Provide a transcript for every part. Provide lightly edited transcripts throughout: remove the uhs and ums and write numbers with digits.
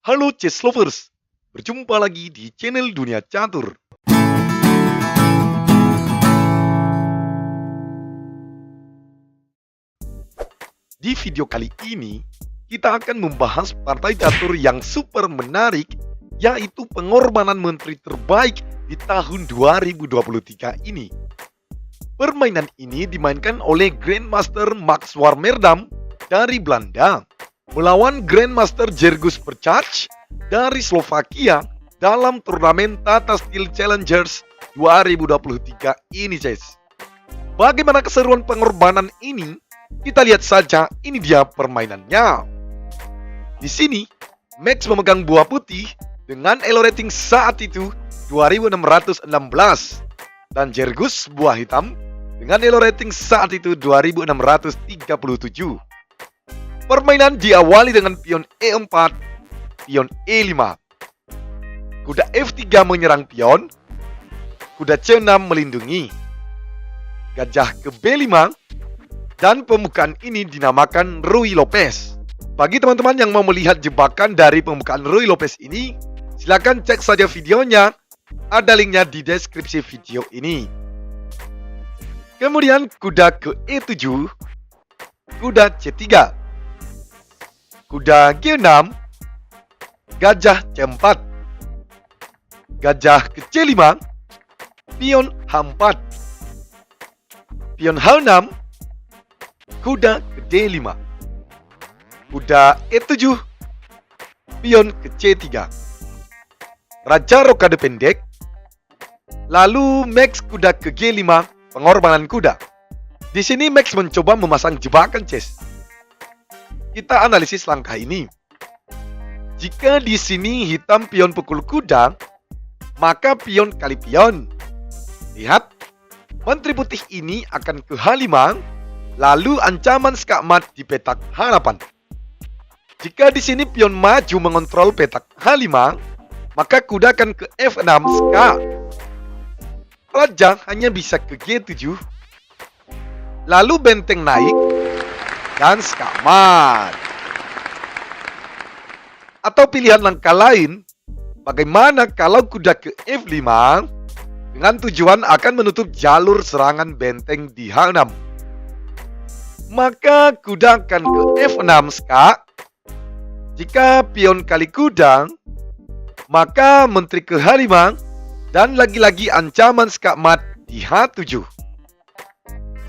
Halo chess lovers, berjumpa lagi di channel Dunia Catur. Di video kali ini, kita akan membahas partai catur yang super menarik, yaitu pengorbanan menteri terbaik di tahun 2023 ini. Permainan ini dimainkan oleh Grandmaster Max Warmerdam dari Belanda melawan Grandmaster Jergus Percaj dari Slovakia dalam turnamen Tata Steel Challengers 2023 ini, guys. Bagaimana keseruan pengorbanan ini? Kita lihat saja, ini dia permainannya. Di sini, Max memegang buah putih dengan elo rating saat itu 2616 dan Jergus buah hitam dengan elo rating saat itu 2637. Permainan diawali dengan pion E4, pion E5. Kuda F3 menyerang pion, kuda C6 melindungi. Gajah ke B5, dan pembukaan ini dinamakan Ruy Lopez. Bagi teman-teman yang mau melihat jebakan dari pembukaan Ruy Lopez ini, silakan cek saja videonya. Ada linknya di deskripsi video ini. Kemudian kuda ke E7, kuda C3, kuda G6, gajah C4, gajah ke C5, pion H4, pion H6, kuda ke D5, kuda E7, pion ke C3, raja rokade pendek, lalu Max kuda ke G5, pengorbanan kuda. Di sini Max mencoba memasang jebakan chess. Kita analisis langkah ini. Jika di sini hitam pion pukul kuda, maka pion kali pion. Lihat, menteri putih ini akan ke H5, lalu ancaman skakmat di petak H8. Jika di sini pion maju mengontrol petak H5, maka kuda akan ke F6 skak. Raja hanya bisa ke G7, lalu benteng naik dan skakmat. Atau pilihan langkah lain, bagaimana kalau kuda ke F5 dengan tujuan akan menutup jalur serangan benteng di H6? Maka kuda akan ke F6 skak. Jika pion kali kuda, maka menteri ke H5 dan lagi-lagi ancaman skakmat di H7.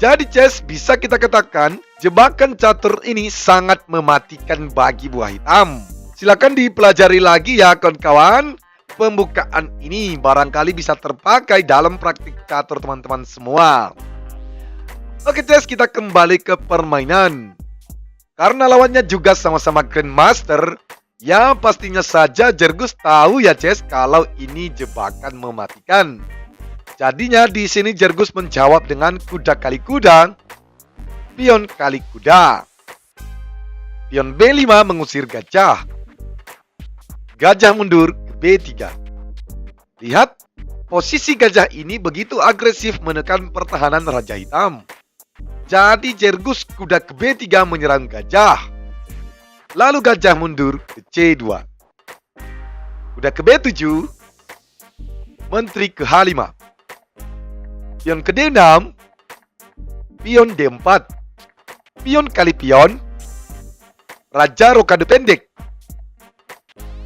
Jadi chess, bisa kita katakan jebakan catur ini sangat mematikan bagi buah hitam. Silakan dipelajari lagi ya kawan-kawan. Pembukaan ini barangkali bisa terpakai dalam praktik catur teman-teman semua. Oke chess, kita kembali ke permainan. Karena lawannya juga sama-sama Grandmaster, ya pastinya saja Jergus tahu ya chess kalau ini jebakan mematikan. Jadinya di sini Jergus menjawab dengan kuda kali kuda, pion kali kuda. Pion B5 mengusir gajah. Gajah mundur ke B3. Lihat, posisi gajah ini begitu agresif menekan pertahanan raja hitam. Jadi Jergus kuda ke B3 menyerang gajah. Lalu gajah mundur ke C2. Kuda ke B7, menteri ke H5. Pion ke D6, pion D4, pion kali pion, raja rokade pendek.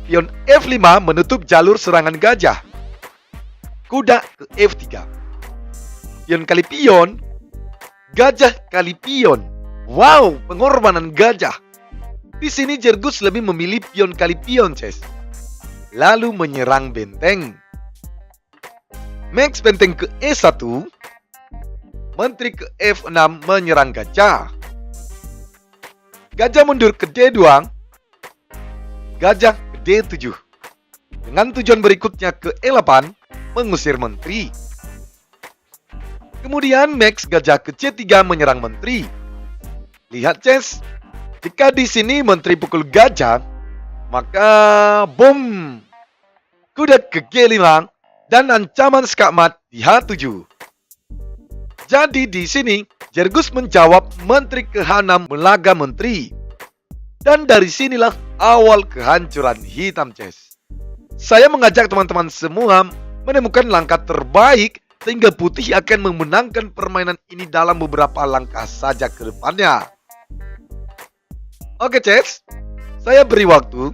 Pion F5 menutup jalur serangan gajah. Kuda ke F3. Pion kali pion, gajah kali pion. Wow, pengorbanan gajah. Di sini Jergus lebih memilih pion kali pion, chess. Lalu menyerang benteng. Max benteng ke E1, menteri ke F6 menyerang gajah. Gajah mundur ke D2, gajah ke D7. Dengan tujuan berikutnya ke E8, mengusir menteri. Kemudian Max gajah ke C3 menyerang menteri. Lihat chess, jika di sini menteri pukul gajah, maka boom, kuda ke G5 dan ancaman skakmat di H7. Jadi di sini Jergus menjawab menteri ke H6 melaga menteri. Dan dari sinilah awal kehancuran hitam, Ces. Saya mengajak teman-teman semua menemukan langkah terbaik sehingga putih akan memenangkan permainan ini dalam beberapa langkah saja ke depannya. Oke, Ces. Saya beri waktu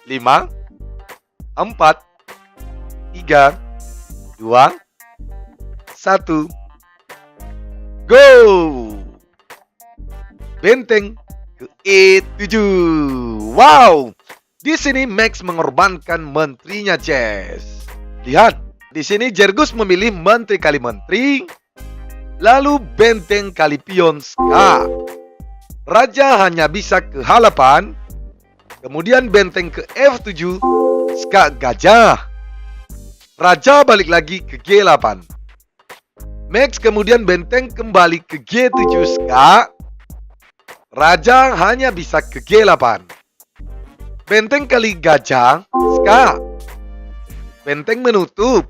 5, 4, 3, 2, 1. Go! Benteng ke E7. Wow! Di sini Max mengorbankan menterinya, Ces. Lihat, di sini Jergus memilih menteri kali menteri, lalu benteng kali pion Ska. Raja hanya bisa ke H8, kemudian benteng ke F7, Ska gajah. Raja balik lagi ke G8. Max kemudian benteng kembali ke G7 Ska. Raja hanya bisa ke G8. Benteng kali gajah Ska. Benteng menutup.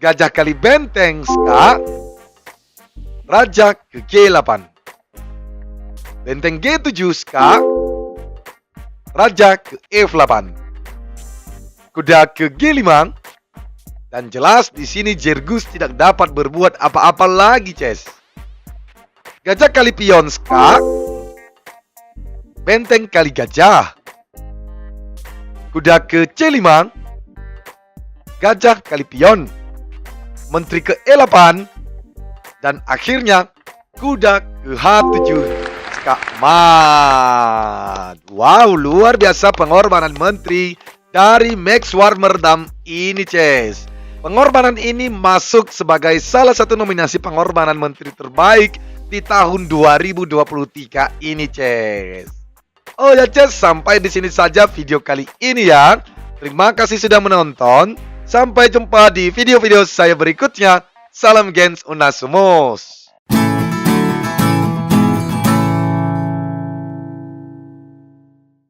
Gajah kali benteng Ska. Raja ke G8. Benteng G7 Ska. Raja ke F8. Kuda ke G5. Dan jelas di sini Jergus tidak dapat berbuat apa-apa lagi, Ces. Gajah kali pion Ska. Benteng kali gajah. Kuda ke C5. Gajah kali pion. Menteri ke E8. Dan akhirnya kuda ke H7. Ska mat. Wow, luar biasa pengorbanan menteri dari Max Warmerdam ini, Ces. Pengorbanan ini masuk sebagai salah satu nominasi pengorbanan menteri terbaik di tahun 2023 ini, Ces. Oh ya, Ces, sampai di sini saja video kali ini ya. Terima kasih sudah menonton. Sampai jumpa di video-video saya berikutnya. Salam Gens Unasumos.